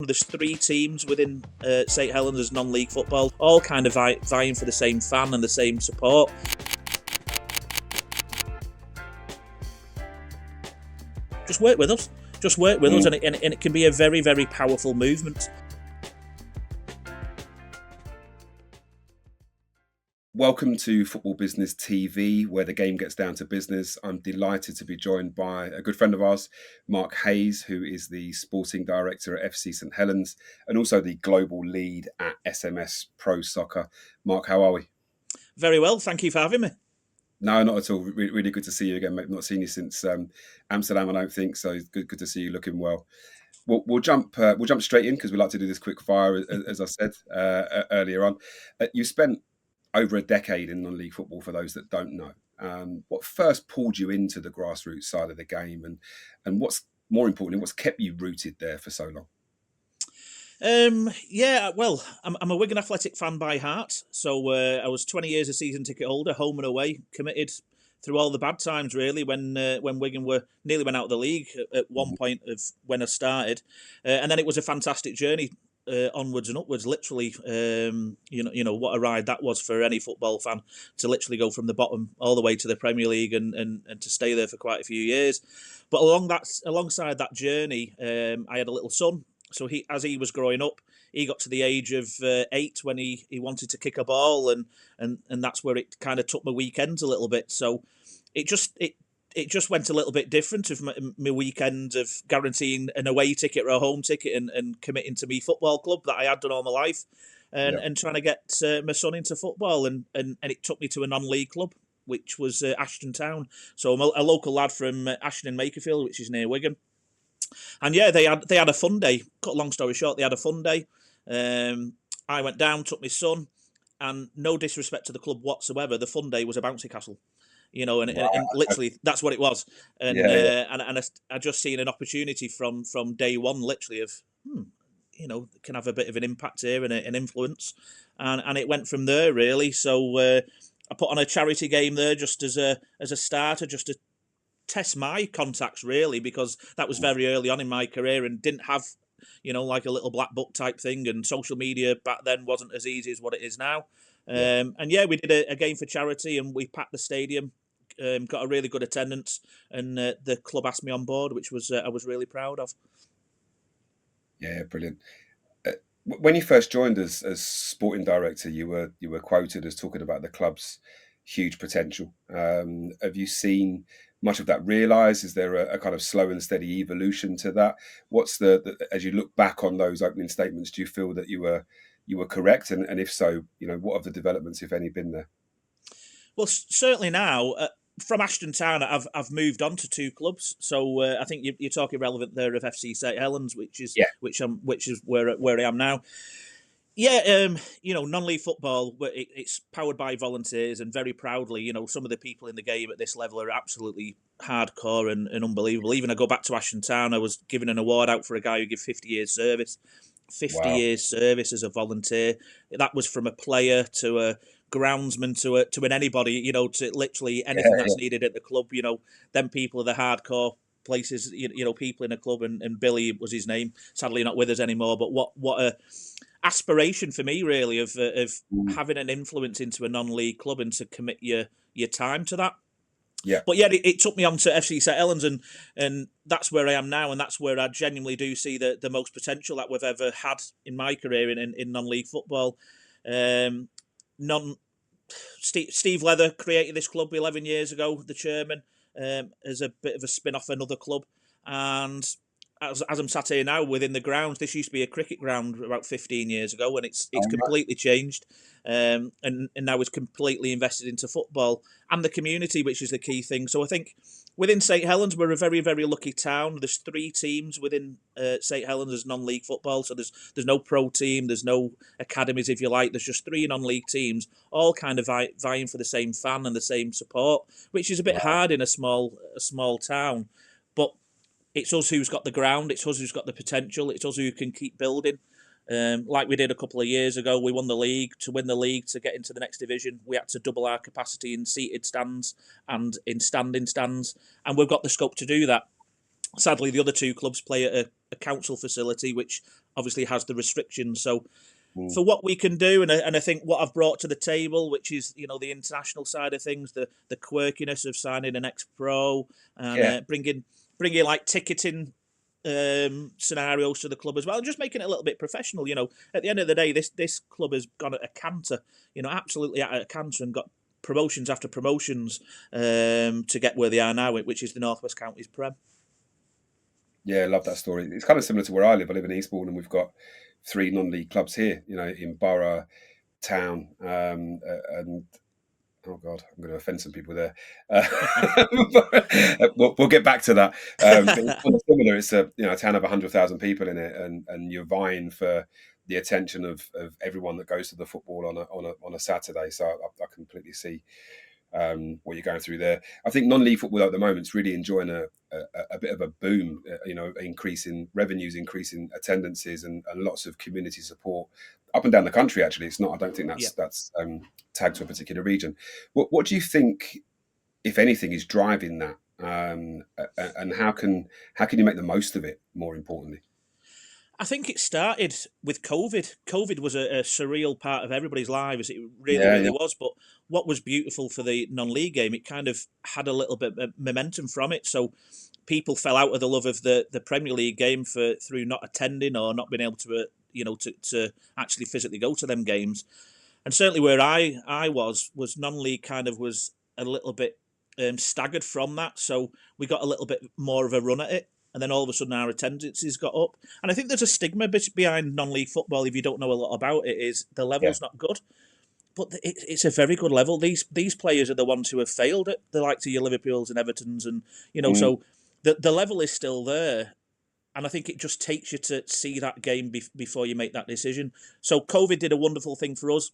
There's 3 teams within St Helens as non-league football, all kind of vying for the same fan and the same support. Just work with us. And it can be a very, very powerful movement. Welcome to Football Business TV, where the game gets down to business. I'm delighted to be joined by a good friend of ours, Mark Hayes, who is the sporting director at FC St Helens and also the global lead at SMS Pro Soccer. Mark, how are we? Very well, thank you for having me. No, not at all. Really good to see you again, mate. Not seen you since Amsterdam, I don't think. So good to see you looking well. We'll jump straight in because we like to do this quick fire, as I said earlier on. You spent over a decade in non-league football, for those that don't know. What first pulled you into the grassroots side of the game, and what's more importantly, what's kept you rooted there for so long? Well, I'm a Wigan Athletic fan by heart. So I was 20 years a season ticket holder, home and away, committed through all the bad times, really, when Wigan nearly went out of the league at one point of when I started. And then it was a fantastic journey. Onwards and upwards, literally, you know what a ride that was for any football fan to literally go from the bottom all the way to the Premier League and to stay there for quite a few years. But alongside that journey, I had a little son. So as he was growing up, he got to the age of 8 when he wanted to kick a ball, and that's where it kind of took my weekends a little bit. So it just went a little bit different of my weekend of guaranteeing an away ticket or a home ticket and committing to me football club that I had done all my life and trying to get my son into football. And it took me to a non-league club, which was Ashton Town. So I'm a local lad from Ashton in Makerfield, which is near Wigan. And yeah, they had a fun day. Cut a long story short, they had a fun day. I went down, took my son, and no disrespect to the club whatsoever, the fun day was a bouncy castle. You know, and literally that's what it was. And and I just seen an opportunity from day one, literally, of you know, can have a bit of an impact here and an influence, and it went from there really. So I put on a charity game there just as a starter, just to test my contacts really, because that was very early on in my career and didn't have, you know, like a little black book type thing, and social media back then wasn't as easy as what it is now. And we did a game for charity and we packed the stadium, got a really good attendance, and the club asked me on board, which was I was really proud of. Yeah, brilliant. When you first joined as sporting director, you were quoted as talking about the club's huge potential. Have you seen much of that realised? Is there a kind of slow and steady evolution to that? What's as you look back on those opening statements, do you feel that you were correct? And if so, you know, what have the developments, if any, been there? Well, certainly now, from Ashton Town, I've moved on to 2 clubs. So I think you're talking relevant there of FC St Helens, which is where I am now. Yeah, you know, non-league football, it's powered by volunteers, and very proudly, you know, some of the people in the game at this level are absolutely hardcore and unbelievable. Even I go back to Ashton Town, I was given an award out for a guy who gave 50 years service. 50 years service as a volunteer. That was from a player to a groundsman to an anybody, you know, to literally anything that's needed at the club. You know, them people are the hardcore places, you know, people in a club, and Billy was his name, sadly not with us anymore, but what a aspiration for me really of having an influence into a non-league club and to commit your time to that. Yeah. But yeah, it took me on to FC St Helens, and that's where I am now, and that's where I genuinely do see the most potential that we've ever had in my career in non-league football. Steve Leather created this club 11 years ago, the chairman, as a bit of a spin-off another club, and as I'm sat here now within the grounds, this used to be a cricket ground about 15 years ago, and it's completely changed, and now it's completely invested into football and the community, which is the key thing. So I think within St Helens, we're a very, very lucky town. There's 3 teams within St Helens as non-league football, so there's no pro team, there's no academies, if you like. There's just 3 non-league teams, all kind of vying for the same fan and the same support, which is a bit hard in a small town, but it's us who's got the ground, it's us who's got the potential, it's us who can keep building. Like we did a couple of years ago, we won the league. To win the league, to get into the next division, we had to double our capacity in seated stands and in standing stands, and we've got the scope to do that. Sadly, the other 2 clubs play at a council facility, which obviously has the restrictions. So Mm. for what we can do, and I think what I've brought to the table, which is the international side of things, the quirkiness of signing an ex-pro and Yeah. bringing like ticketing scenarios to the club as well, and just making it a little bit professional. At the end of the day, this club has gone at a canter, absolutely at a canter, and got promotions after promotions to get where they are now, which is the Northwest Counties Prem. Yeah, I love that story. It's kind of similar to where I live. I live in Eastbourne, and we've got three non-league clubs here. In Borough, Town, and oh God, I'm going to offend some people there. We'll get back to that. But it's kind of similar. It's a town of 100,000 people in it, and you're vying for the attention of everyone that goes to the football on a Saturday. So I completely see what you're going through there. I think non-league football at the moment is really enjoying a bit of a boom. Increasing revenues, increasing attendances, and lots of community support up and down the country. Actually, it's not. I don't think Yeah. that's tagged to a particular region. What do you think, if anything, is driving that? And how can you make the most of it? More importantly. I think it started with COVID. COVID was a surreal part of everybody's lives. It really, Yeah, really yeah, was. But what was beautiful for the non-league game, it kind of had a little bit of momentum from it. So people fell out of the love of the Premier League game through not attending or not being able to, to actually physically go to them games. And certainly where I was non-league kind of was a little bit staggered from that. So we got a little bit more of a run at it. And then all of a sudden our attendances got up. And I think there's a stigma behind non-league football, if you don't know a lot about it, is the yeah, level's not good. But it's a very good level. These players are the ones who have failed it. They're like to your Liverpools and Evertons. And, mm, so the level is still there. And I think it just takes you to see that game before you make that decision. So COVID did a wonderful thing for us.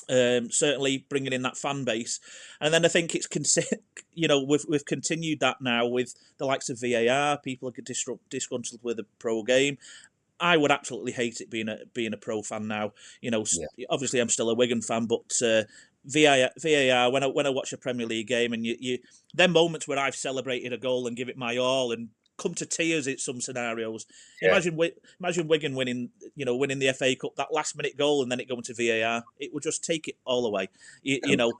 Certainly bringing in that fan base, and then I think it's we've continued that now with the likes of VAR. People are disgruntled with the pro game. I would absolutely hate it being a pro fan now. yeah, Obviously I'm still a Wigan fan, but VAR when I watch a Premier League game, and you them moments where I've celebrated a goal and give it my all and come to tears in some scenarios. yeah. Imagine Wigan winning the FA Cup, that last minute goal, and then it going to VAR. It would just take it all away. You know.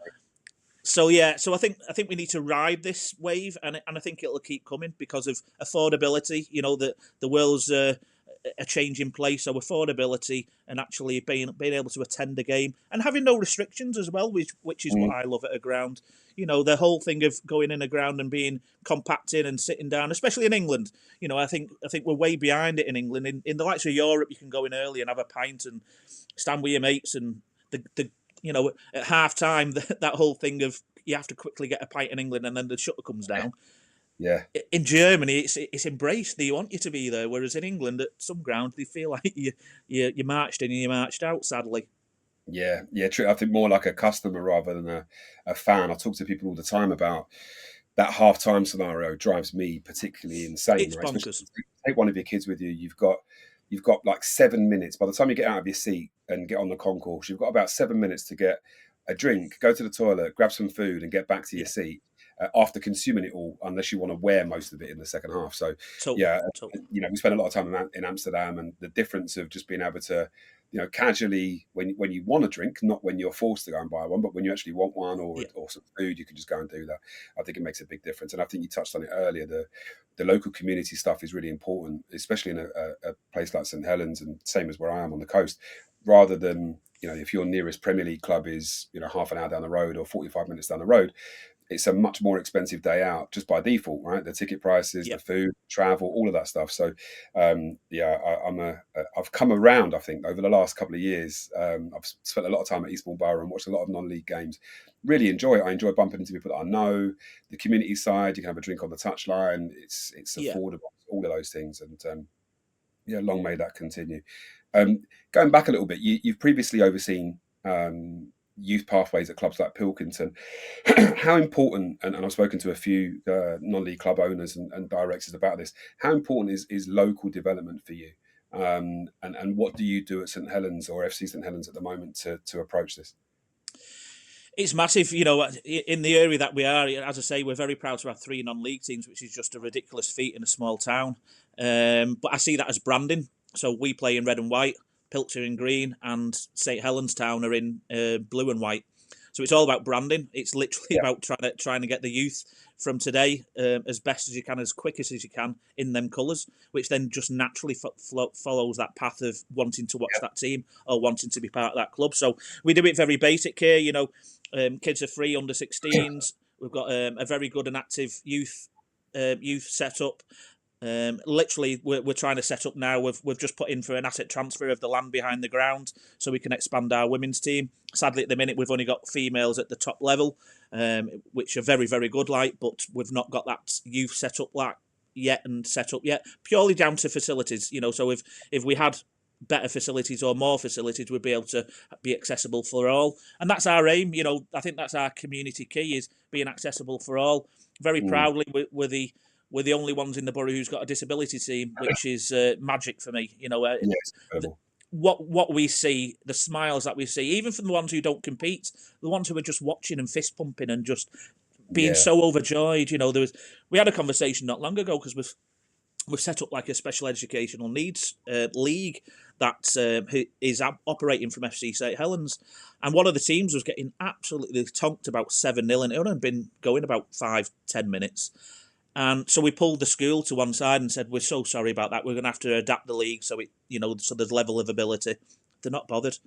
So yeah, so I think we need to ride this wave, and I think it'll keep coming because of affordability. The world's a change in place, so affordability and actually being able to attend a game and having no restrictions as well, which is what Mm, I love at a ground. The whole thing of going in a ground and being compacted and sitting down, especially in England. I think we're way behind it in England. In the likes of Europe, you can go in early and have a pint and stand with your mates, and the at half time that whole thing of you have to quickly get a pint in England and then the shutter comes down. yeah. In Germany, it's embraced. They want you to be there, whereas in England, at some grounds, they feel like you marched in and you marched out. Sadly, Yeah, yeah, true. I think more like a customer rather than a fan. I talk to people all the time about that half-time scenario drives me particularly insane, it's right? Especially bonkers. if you take one of your kids with you, you've got like 7 minutes. By the time you get out of your seat and get on the concourse, you've got about 7 minutes to get a drink, go to the toilet, grab some food, and get back to your Yeah, seat after consuming it all, unless you want to wear most of it in the second half. So, totally, yeah, totally. we spend a lot of time in Amsterdam, and the difference of just being able to casually when you want a drink, not when you're forced to go and buy one, but when you actually want one or Yeah, some food, you can just go and do that. I think it makes a big difference, and I think you touched on it earlier. The local community stuff is really important, especially in a place like St Helens, and same as where I am on the coast. Rather than if your nearest Premier League club is half an hour down the road or 45 minutes down the road, it's a much more expensive day out just by default, right? The ticket prices, yeah, the food, travel, all of that stuff. So, I've come around. I think over the last couple of years, I've spent a lot of time at Eastbourne Borough and watched a lot of non-league games. Really enjoy it. I enjoy bumping into people that I know. The community side, you can have a drink on the touchline. It's yeah. affordable. All of those things, and long may that continue. Going back a little bit, you've previously overseen youth pathways at clubs like Pilkington. How important, and I've spoken to a few non-league club owners and directors about this, how important is local development for you? And what do you do at St Helens or FC St Helens at the moment to approach this? It's massive, in the area that we are. As I say, we're very proud to have 3 non-league teams, which is just a ridiculous feat in a small town. But I see that as branding. So we play in red and white, Pilcher in green, and St Helens Town are in blue and white. So it's all about branding. It's literally Yeah. about trying to get the youth from today as best as you can, as quickest as you can, in them colours, which then just naturally follows that path of wanting to watch that team or wanting to be part of that club. So we do it very basic here. Kids are free under 16s. We've got a very good and active youth set up. Literally, we're trying to set up now. We've just put in for an asset transfer of the land behind the ground so we can expand our women's team. Sadly, at the minute, we've only got females at the top level, which are very, very good, but we've not got that youth set up yet, purely down to facilities. So if we had better facilities or more facilities, we'd be able to be accessible for all, and that's our aim. I think that's our community key, is being accessible for all. Very proudly, we're the only ones in the borough who's got a disability team, which is magic for me. Yes, incredible. What we see, the smiles that we see, even from the ones who don't compete, the ones who are just watching and fist pumping and just being so overjoyed. We had a conversation not long ago because we've set up like a special educational needs league that is operating from FC St Helens, and one of the teams was getting absolutely tonked about 7-0, and it only been going about 5-10 minutes. And so we pulled the school to one side and said, "We're so sorry about that. We're going to have to adapt the league so so there's level of ability." They're not bothered.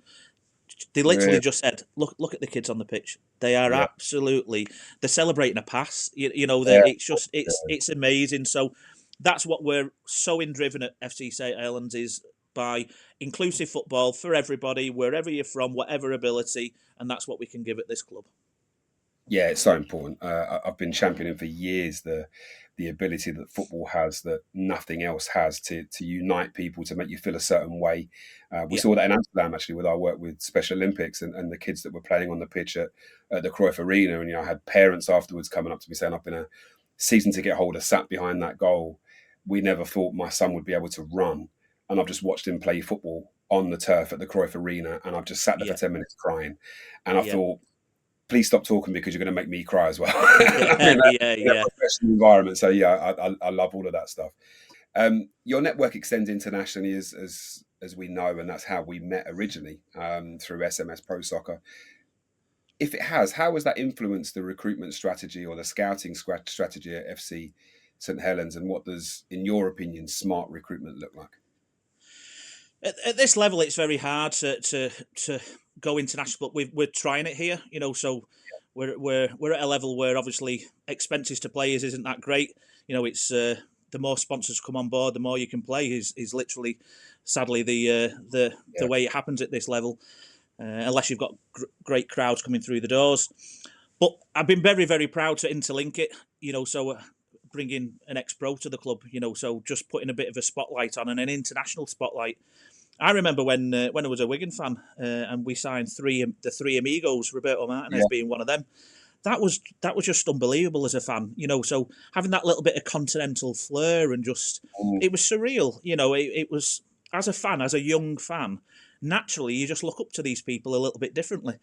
They literally just said, "Look at the kids on the pitch. They are they're celebrating a pass. It's amazing." So that's what we're so driven at FC St Helens, is by inclusive football for everybody, wherever you're from, whatever ability, and that's what we can give at this club. Yeah, it's so important. I've been championing for years the ability that football has that nothing else has to unite people, to make you feel a certain way. We saw that in Amsterdam, actually, with our work with Special Olympics and the kids that were playing on the pitch at the Cruyff Arena. And I had parents afterwards coming up to me saying, "I've been a season ticket holder, sat behind that goal. We never thought my son would be able to run, and I've just watched him play football on the turf at the Cruyff Arena, and I've just sat there for 10 minutes crying." And I thought, please stop talking, because you're going to make me cry as well. in a professional environment. So I love all of that stuff. Your network extends internationally, as we know, and that's how we met originally, through SMS Pro Soccer. If it has, how has that influenced the recruitment strategy or the scouting strategy at FC St Helens, and what does, in your opinion, smart recruitment look like? At this level, it's very hard to go international, but we're trying it here. So we're at a level where obviously expenses to players isn't that great. It's the more sponsors come on board, the more you can play. Is literally, sadly, the way it happens at this level, unless you've got great crowds coming through the doors. But I've been very, very proud to interlink it. So bringing an ex-pro to the club. So just putting a bit of a spotlight on, and an international spotlight. I remember when I was a Wigan fan, and we signed the three amigos, Roberto Martinez being one of them. That was just unbelievable as a fan, So having that little bit of continental flair and it was surreal, It was, as a fan, as a young fan, naturally you just look up to these people a little bit differently,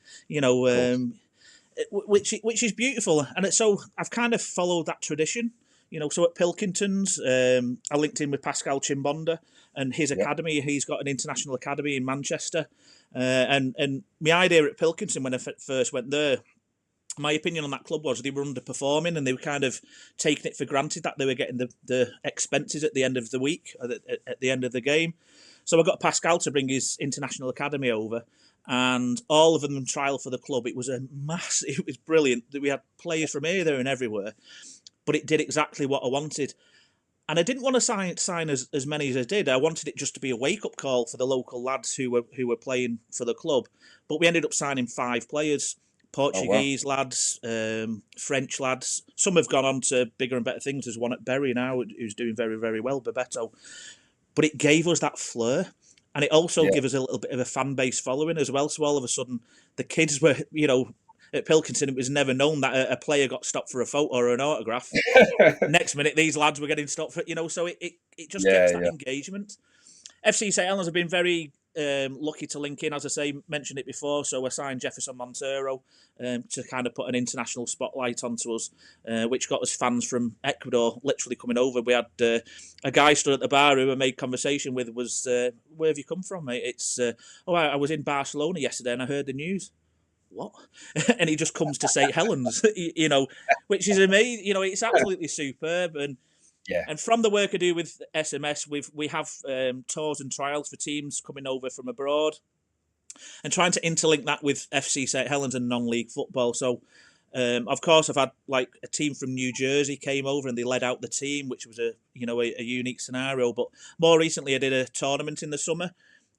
which is beautiful, and so I've kind of followed that tradition. So at Pilkington's, I linked in with Pascal Chimbonda and his academy. He's got an international academy in Manchester. And my idea at Pilkington, when I first went there, my opinion on that club was they were underperforming, and they were kind of taking it for granted that they were getting the expenses at the end of the week, at the end of the game. So I got Pascal to bring his international academy over, and all of them trial for the club. It was it was brilliant. We had players from here, there and everywhere. But it did exactly what I wanted. And I didn't want to sign as many as I did. I wanted it just to be a wake-up call for the local lads who were playing for the club. But we ended up signing 5 players, Portuguese lads, French lads. Some have gone on to bigger and better things. There's one at Bury now who's doing very, very well, Bebeto. But it gave us that flair. And it also gave us a little bit of a fan base following as well. So all of a sudden, the kids were, at Pilkington, it was never known that a player got stopped for a photo or an autograph. Next minute, these lads were getting stopped for, so it just gets that engagement. FC St Helens have been very lucky to link in, as I say, mentioned it before. So I signed Jefferson Montero to kind of put an international spotlight onto us, which got us fans from Ecuador literally coming over. We had a guy stood at the bar who I made conversation with was, "Where have you come from, mate?" It's, "Oh, I was in Barcelona yesterday and I heard the news." What? And he just comes to St. Helens, which is amazing. It's absolutely superb. Yeah, And from the work I do with SMS, we have tours and trials for teams coming over from abroad, and trying to interlink that with FC St Helens and non-league football. So, of course, I've had like a team from New Jersey came over and they led out the team, which was a unique scenario. But more recently, I did a tournament in the summer,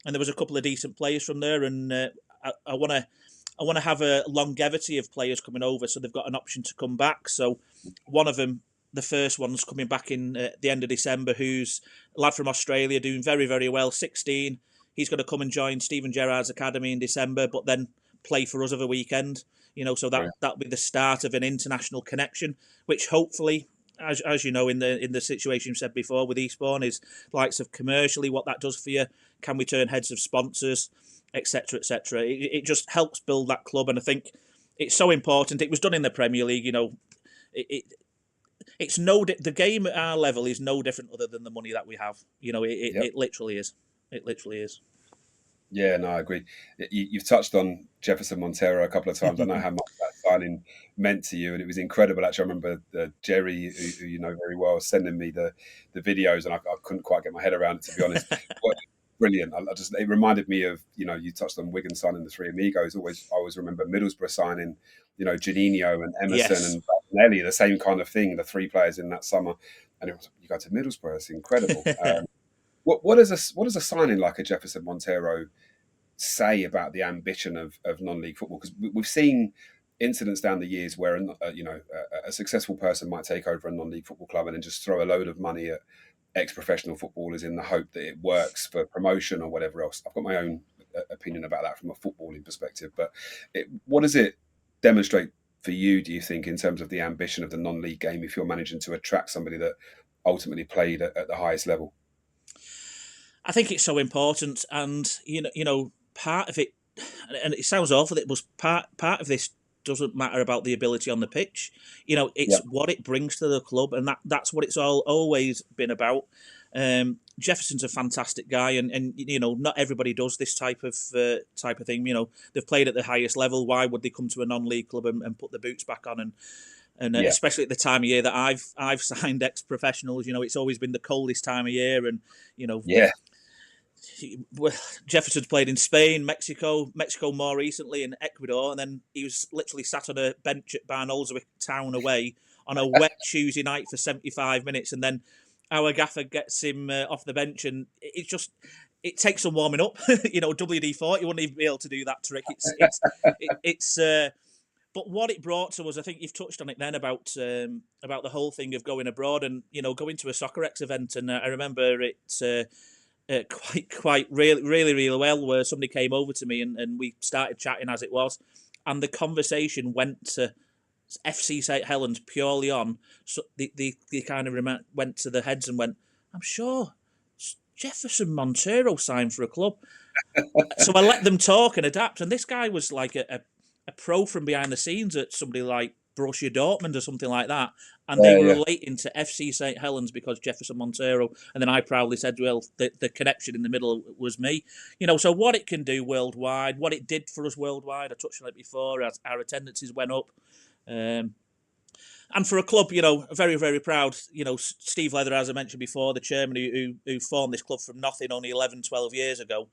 and there was a couple of decent players from there, and I want to have a longevity of players coming over, so they've got an option to come back. So, one of them, the first one's coming back in the end of December, who's a lad from Australia doing very, very well, 16. He's going to come and join Stephen Gerrard's academy in December, but then play for us over the weekend. So brilliant. that'll be the start of an international connection, which hopefully, as you know, in the situation you said before with Eastbourne, is likes of commercially what that does for you. Can we turn heads of sponsors, etc., etc. It just helps build that club, and I think it's so important. It was done in the Premier League. It's the game at our level is no different other than the money that we have. Yep. It literally is. It literally is. Yeah, no, I agree. You've touched on Jefferson Montero a couple of times. I know how much that signing meant to you, and it was incredible. Actually, I remember Jerry, who you know very well, sending me the videos, and I couldn't quite get my head around it, to be honest. But brilliant. It reminded me of, you touched on Wigan signing the three amigos. I always remember Middlesbrough signing, Juninho and Emerson Yes. and Nelly, the same kind of thing. The three players in that summer, and it was, you go to Middlesbrough. It's incredible. What does a signing like a Jefferson Montero say about the ambition of non-league football? Because we've seen incidents down the years where a successful person might take over a non-league football club and then just throw a load of money at ex-professional footballers in the hope that it works for promotion or whatever else. I've got my own opinion about that from a footballing perspective, but what does it demonstrate for you, do you think, in terms of the ambition of the non-league game if you're managing to attract somebody that ultimately played at the highest level? I think it's so important, and part of it, and it sounds awful, it was part of this doesn't matter about the ability on the pitch. It's Yeah, what it brings to the club, and that's what it's always been about. Jefferson's a fantastic guy, and not everybody does this type of thing. They've played at the highest level. Why would they come to a non-league club and put the boots back on? And yeah, especially at the time of year that I've signed ex-professionals, it's always been the coldest time of year, and yeah. Jefferson's played in Spain, Mexico more recently in Ecuador, and then he was literally sat on a bench at Barnoldswick Town away on a wet Tuesday night for 75 minutes, and then our gaffer gets him off the bench, and it takes some warming up. WD-40 wouldn't even be able to do that trick. But what it brought to us, I think you've touched on it then about the whole thing of going abroad and going to a Soccer X event, and I remember it. Quite really well, where somebody came over to me and we started chatting as it was, and the conversation went to FC St Helens purely on. So they kind of went to the heads and went, "I'm sure Jefferson Montero signed for a club." So I let them talk and adapt, and this guy was like a pro from behind the scenes at somebody like Borussia Dortmund or something like that, and they Yeah, were yeah. relating to FC St Helens because Jefferson Montero, and then I proudly said, well, the connection in the middle was me. So what it can do worldwide, what it did for us worldwide, I touched on it before, as our attendances went up. And for a club, very, very proud. Steve Leather, as I mentioned before, the chairman who formed this club from nothing only 11, 12 years ago,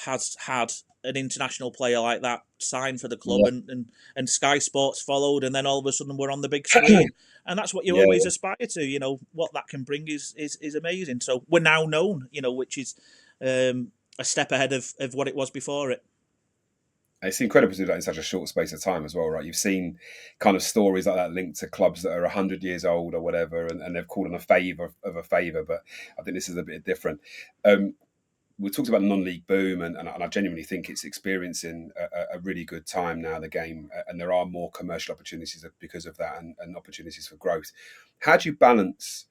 has had an international player like that sign for the club, Yeah. and Sky Sports followed, and then all of a sudden we're on the big screen, and that's what you Yeah, always aspire to. What that can bring is amazing. So we're now known, which is a step ahead of what it was before it. it's incredible to do that in such a short space of time as well, right? You've seen kind of stories like that linked to clubs that are 100 years old or whatever, and they've called on a favour of a favour, but I think this is a bit different. We talked about the non-league boom, and I genuinely think it's experiencing a really good time now, the game, and there are more commercial opportunities because of that, and opportunities for growth. How do you balance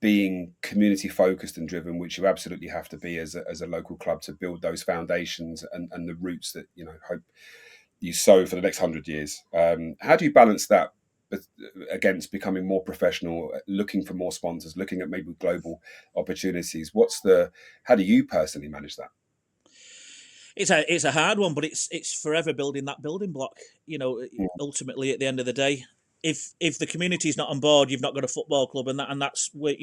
being community focused and driven, which you absolutely have to be as a local club to build those foundations and the roots that hope you sow for the next 100 years. How do you balance that against becoming more professional, looking for more sponsors, looking at maybe global opportunities? How do you personally manage that? It's a hard one, but it's forever building that building block. Mm. Ultimately, at the end of the day, if the community's not on board, you've not got a football club, and that's where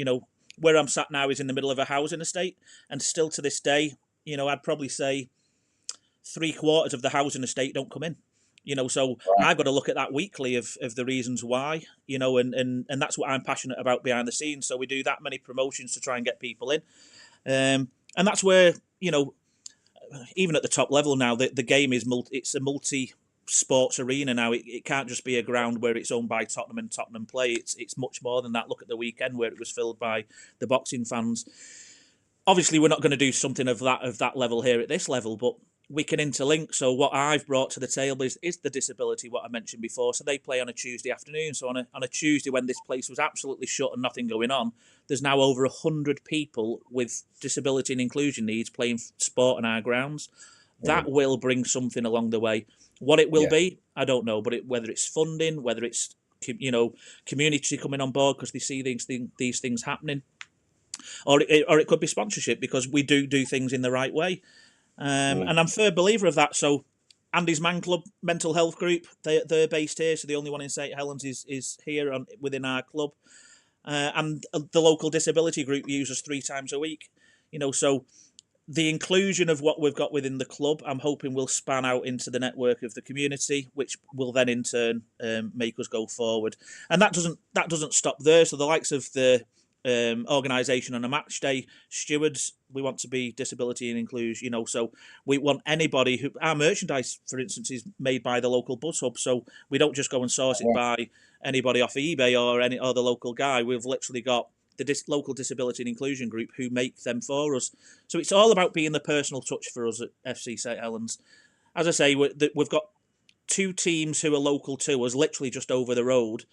where I'm sat now is in the middle of a housing estate, and still to this day, I'd probably say 3/4 of the housing estate don't come in. So Right. I've got to look at that weekly of the reasons why. And that's what I'm passionate about behind the scenes. So we do that many promotions to try and get people in, and that's where even at the top level now, the game is it's a multi sports arena now. It can't just be a ground where it's owned by Tottenham and Tottenham play. It's much more than that. Look at the weekend where it was filled by the boxing fans. Obviously, we're not going to do something of that level here at this level, but we can interlink. So what I've brought to the table is the disability, what I mentioned before. So they play on a Tuesday afternoon. So on a Tuesday when this place was absolutely shut and nothing going on, there's now over 100 people with disability and inclusion needs playing sport on our grounds. That Brilliant. will bring something along the way. What it will Yeah. be, I don't know. But whether it's funding, whether it's community coming on board because they see these things happening, or it could be sponsorship because we do things in the right way. Mm. And I'm a firm believer of that. So Andy's Man Club mental health group, they're based here. So the only one in St Helens is here within our club. And the local disability group uses 3 times a week. So the inclusion of what we've got within the club, I'm hoping will span out into the network of the community, which will then in turn make us go forward. And that doesn't stop there. So the likes of the organisation on a match day, stewards, we want to be disability and inclusion. So we want anybody who our merchandise, for instance, is made by the local bus hub. So we don't just go and source it by anybody off eBay or the local guy. We've literally got the local disability and inclusion group who make them for us. So it's all about being the personal touch for us at FC St Helens. As I say, we've got 2 teams who are local to us, literally just over the road,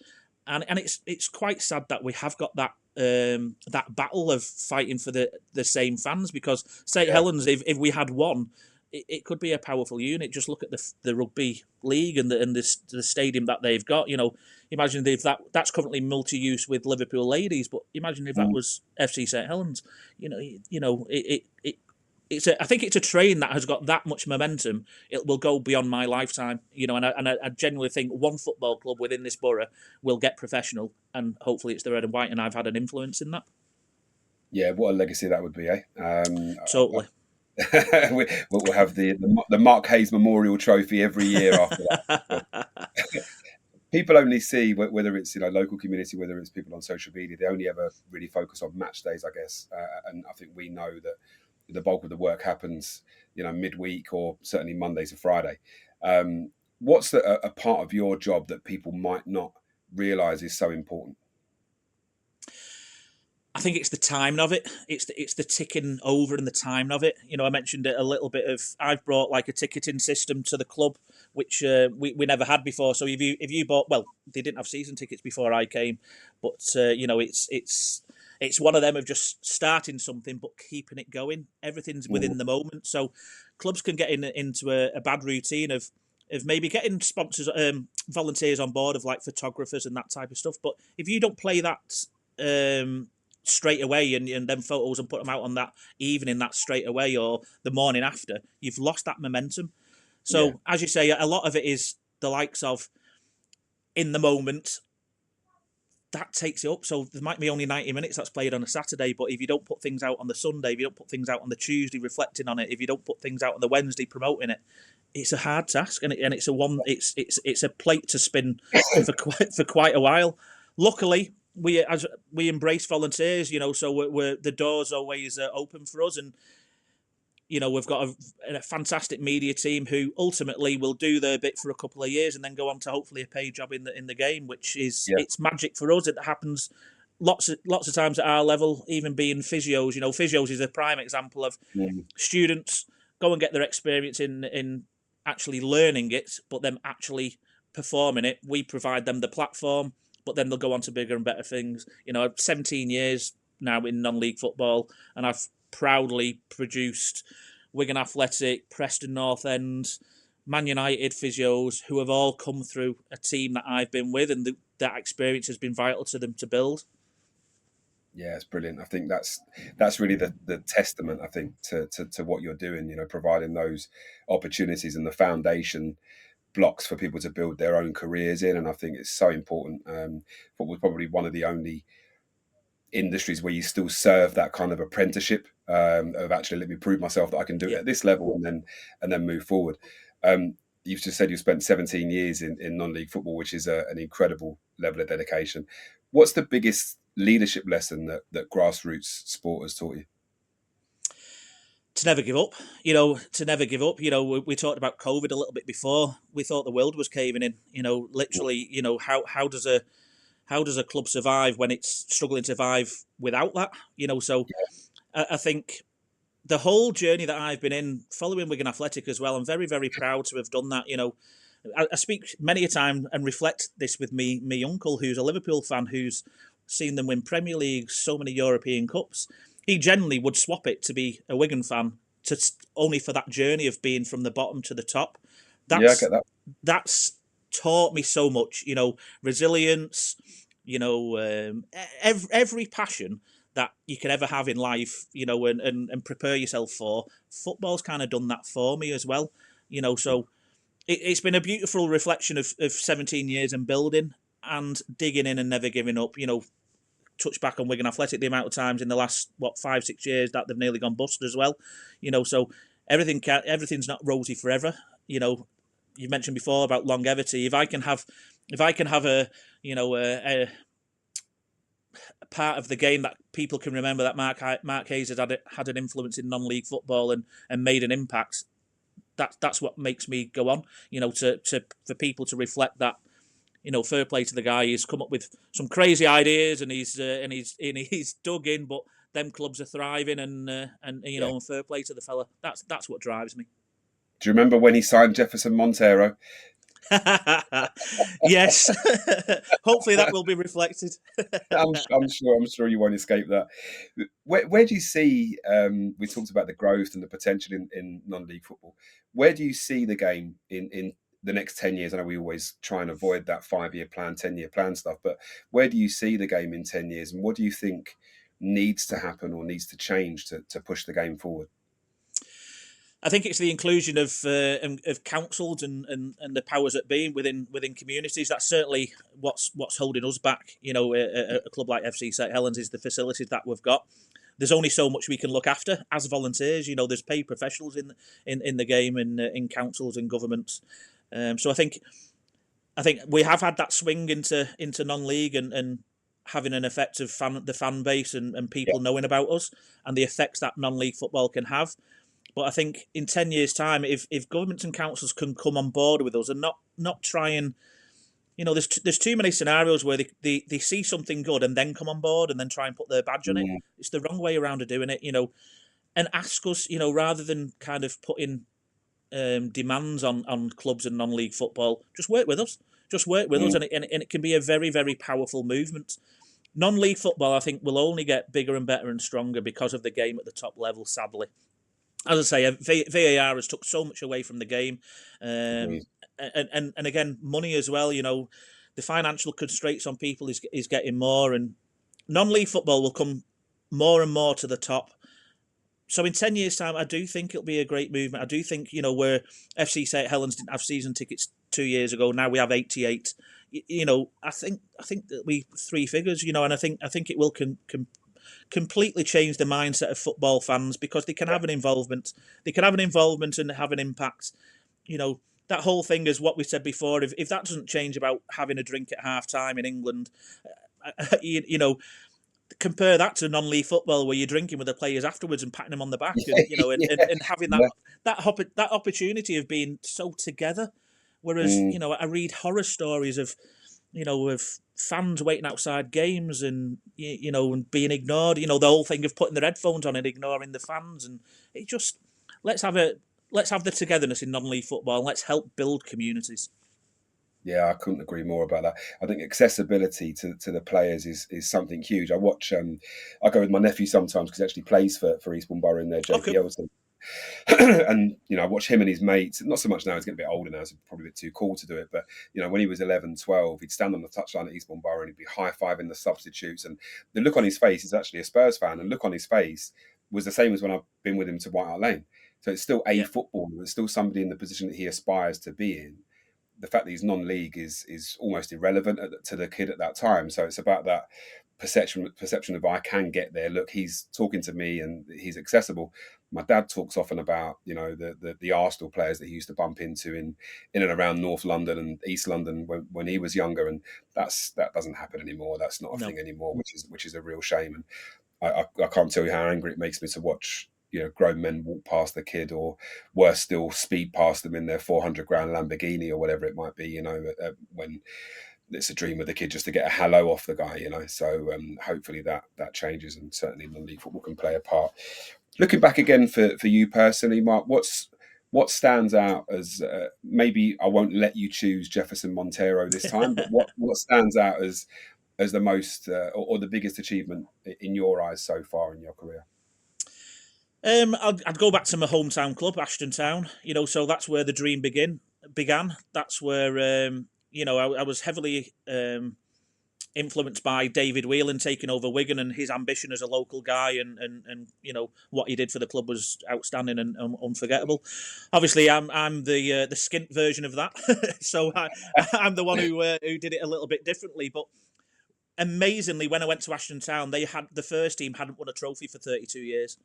and it's quite sad that we have got that that battle of fighting for the same fans, because St Helens, if we had one, it could be a powerful unit. Just look at the rugby league and the stadium that they've got. Imagine if that's currently multi-use with Liverpool ladies, but imagine if that was FC St Helens. I think it's a train that has got that much momentum. It will go beyond my lifetime, and I genuinely think one football club within this borough will get professional, and hopefully it's the red and white, and I've had an influence in that. Yeah, what a legacy that would be, eh? Totally. We'll have the Mark Hayes Memorial Trophy every year after that. People only see, whether it's local community, whether it's people on social media, they only ever really focus on match days, I guess. And I think we know that the bulk of the work happens, midweek or certainly Monday to Friday. What's a part of your job that people might not realise is so important? I think it's the timing of it. It's the ticking over and the timing of it. I mentioned it a little bit of. I've brought like a ticketing system to the club, which we never had before. So if you bought, well, they didn't have season tickets before I came, but it's one of them of just starting something but keeping it going. Everything's within the moment, so clubs can get into a bad routine of maybe getting sponsors, volunteers on board of like photographers and that type of stuff. But if you don't play that straight away and then photos and put them out on that evening, that straight away or the morning after, you've lost that momentum. So as you say, a lot of it is the likes of in the moment. That takes it up. So there might be only 90 minutes that's played on a Saturday, but if you don't put things out on the Sunday, if you don't put things out on the Tuesday reflecting on it, if you don't put things out on the Wednesday promoting it, it's a hard task, and it's a plate to spin for quite a while. Luckily, we embrace volunteers, so we're the door's always open for us, and we've got a fantastic media team who ultimately will do their bit for a couple of years and then go on to hopefully a paid job in the game, which is it's magic for us. It happens lots of times at our level, even being physios. Physios is a prime example of students go and get their experience in actually learning it, but them actually performing it. We provide them the platform, but then they'll go on to bigger and better things. 17 years now in non-league football, and I've proudly produced Wigan Athletic, Preston North End, Man United physios who have all come through a team that I've been with, and that experience has been vital to them to build. Yeah, it's brilliant. I think that's really the testament, I think, to what you're doing, providing those opportunities and the foundation blocks for people to build their own careers in. And I think it's so important. Football's probably one of the only industries where you still serve that kind of apprenticeship, of actually, let me prove myself that I can do it Yeah. at this level, and then move forward. You've just said you spent 17 years in non-league football, which is an incredible level of dedication. What's the biggest leadership lesson that grassroots sport has taught you? To never give up, to never give up. We talked about COVID a little bit before. We thought the world was caving in. Literally. How does a club survive when it's struggling to survive without that? So I think the whole journey that I've been in, following Wigan Athletic as well, I'm very, very proud to have done that. I speak many a time and reflect this with me uncle, who's a Liverpool fan, who's seen them win Premier League, so many European Cups. He generally would swap it to be a Wigan fan, only for that journey of being from the bottom to the top. Yeah, I get that. That's taught me so much, resilience, every passion that you could ever have in life, and prepare yourself for. Football's kind of done that for me as well, so it's been a beautiful reflection of 17 years and building and digging in and never giving up. Touch back on Wigan Athletic, the amount of times in the last 5-6 years that they've nearly gone bust as well. So everything's not rosy forever. You mentioned before about longevity. If I can have a part of the game that people can remember that Mark Hayes had an influence in non-league football and made an impact. That's what makes me go on. For people to reflect that. Fair play to the guy. He's come up with some crazy ideas, and he's dug in. But them clubs are thriving, and fair play to the fella. That's what drives me. Do you remember when he signed Jefferson Montero? Yes. Hopefully that will be reflected. I'm sure you won't escape that. Where do you see? We talked about the growth and the potential in non-league football. Where do you see the game in the next 10 years? I know we always try and avoid that 5-year plan, 10-year plan stuff, but where do you see the game in 10 years, and what do you think needs to happen or needs to change to push the game forward? I think it's the inclusion of councils and the powers that be within communities. That's certainly what's holding us back. A club like FC St Helens is the facilities that we've got. There's only so much we can look after as volunteers. There's paid professionals in the game in councils and governments. So I think we have had that swing into non-league and having an effect of the fan base and people knowing about us and the effects that non-league football can have. But I think in 10 years' time, if governments and councils can come on board with us and not try and, there's too many scenarios where they see something good and then come on board and then try and put their badge on it. It's the wrong way around of doing it, and ask us, rather than kind of putting demands on clubs and non-league football, just work with us. And it can be a very, very powerful movement. Non-league football, I think, will only get bigger and better and stronger because of the game at the top level, sadly. As I say, VAR has took so much away from the game, and again, money as well. The financial constraints on people is getting more, and non-league football will come more and more to the top. So in 10 years' time, I do think it'll be a great movement. I do think where FC St Helens didn't have season tickets 2 years ago, now we have 88. I think that we 3 figures. And I think it will completely change the mindset of football fans because they can have an involvement. They can have an involvement and have an impact. That whole thing is what we said before. If that doesn't change about having a drink at half time in England, compare that to non-league football where you're drinking with the players afterwards and patting them on the back, and having that opportunity of being so together. Whereas I read horror stories of fans waiting outside games and and being ignored. The whole thing of putting their headphones on and ignoring the fans, and it just let's have the togetherness in non-league football and let's help build communities. Yeah, I couldn't agree more about that. I think accessibility to the players is something huge. I watch, I go with my nephew sometimes because he actually plays for Eastbourne Borough in their Okay. JPL team. And I watch him and his mates, not so much now, he's getting a bit older now, so probably a bit too cool to do it, but when he was 11, 12, he'd stand on the touchline at Eastbourne Borough and he'd be high-fiving the substitutes, and the look on his face, he's actually a Spurs fan, and the look on his face was the same as when I've been with him to White Hart Lane. So it's still a Yeah. footballer, it's still somebody in the position that he aspires to be in. The fact that he's non-league is almost irrelevant to the kid at that time. So it's about that perception of, I can get there. Look, he's talking to me and he's accessible. My dad talks often about the Arsenal players that he used to bump into in and around North London and East London when he was younger, and that doesn't happen anymore. That's not a No. thing anymore, which is a real shame. And I can't tell you how angry it makes me to watch grown men walk past the kid, or worse still, speed past them in their 400 grand Lamborghini or whatever it might be. When it's a dream of the kid just to get a hello off the guy. So hopefully that changes, and certainly non-league football can play a part. Looking back again for you personally, Mark, what stands out as maybe I won't let you choose Jefferson Montero this time, but what stands out as the most or the biggest achievement in your eyes so far in your career? I'd go back to my hometown club, Ashton Town. So that's where the dream began. That's where I was heavily influenced by David Whelan taking over Wigan, and his ambition as a local guy, and what he did for the club was outstanding and unforgettable. Obviously, I'm the skint version of that, so I'm the one who did it a little bit differently, but. Amazingly, when I went to Ashton Town, the first team hadn't won a trophy for 32 years.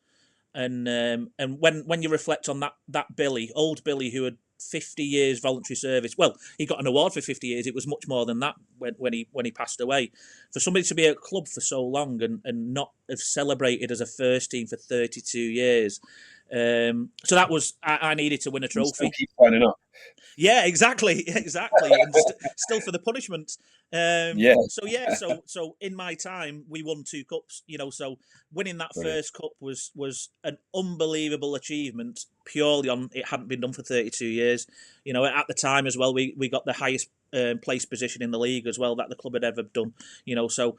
And when you reflect on that old Billy who had 50 years voluntary service, well, he got an award for 50 years. It was much more than that when he passed away. For somebody to be at a club for so long and not have celebrated as a first team for 32 years, so that was I needed to win a You still trophy. keep signing up. Yeah, exactly, and still for the punishment. Yeah, So in my time, we won 2 cups. So winning that brilliant. first cup was an unbelievable achievement. Purely on it hadn't been done for 32 years. At the time as well, we got the highest place position in the league as well that the club had ever done. So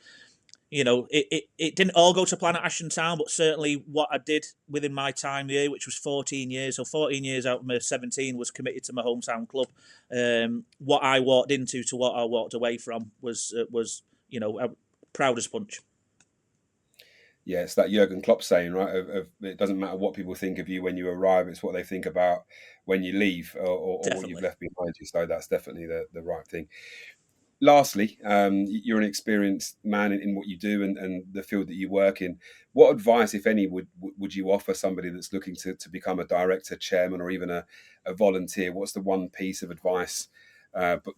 it didn't all go to plan at Ashton Town, but certainly what I did within my time there, which was 14 years, so 14 years out of my 17 was committed to my hometown club. What I walked into to what I walked away from was proud as punch. Yeah, it's that Jurgen Klopp saying, right? Of it doesn't matter what people think of you when you arrive; it's what they think about when you leave, or what you've Definitely. left behind you. So that's definitely the right thing. Lastly, you're an experienced man in what you do and the field that you work in. What advice, if any, would you offer somebody that's looking to become a director, chairman, or even a volunteer? What's the one piece of advice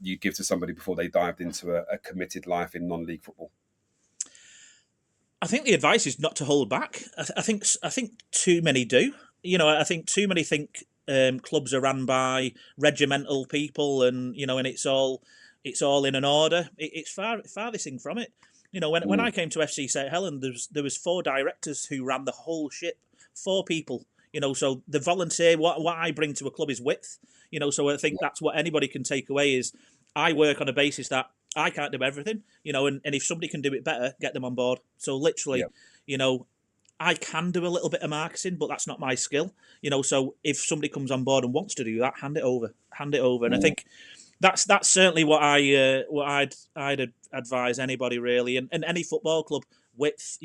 you'd give to somebody before they dived into a committed life in non-league football? I think the advice is not to hold back. I think too many do. I think too many think clubs are run by regimental people, and it's all in an order. It's farthest thing from it. When Mm, I came to FC St Helens, there was 4 directors who ran the whole ship, 4 people. So the volunteer, what I bring to a club is width. So I think that's what anybody can take away is I work on a basis that I can't do everything, and if somebody can do it better, get them on board. So yeah, literally, I can do a little bit of marketing, but that's not my skill. So if somebody comes on board and wants to do that, hand it over. And I mm, think that's certainly what I'd advise anybody really, and any football club. Width,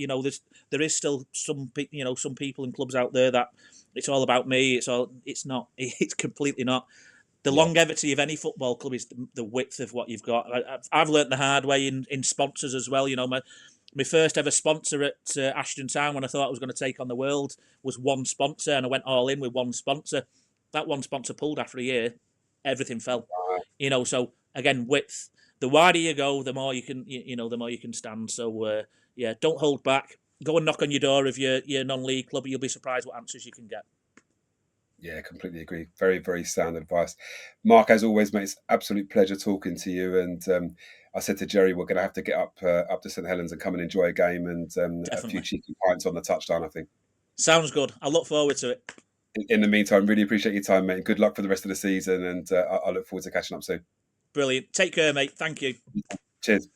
there is still some people in clubs out there that it's all about me. It's not. It's completely not. The yeah. longevity of any football club is the width of what you've got. I've learnt the hard way in sponsors as well. My first ever sponsor at Ashton Town, when I thought I was going to take on the world, was one sponsor, and I went all in with one sponsor. That one sponsor pulled after a year. Everything fell. So again, width. The wider you go, the more you can. The more you can stand. So yeah, don't hold back. Go and knock on your door of your non-league club. You'll be surprised what answers you can get. Yeah, completely agree. Very, very sound advice. Mark, as always, mate, it's absolute pleasure talking to you. And I said to Jerry, we're going to have to get up to St Helens and come and enjoy a game and a few Definitely. cheeky pints on the touchdown, I think. Sounds good. I look forward to it. In the meantime, really appreciate your time, mate. Good luck for the rest of the season. And I look forward to catching up soon. Brilliant. Take care, mate. Thank you. Cheers.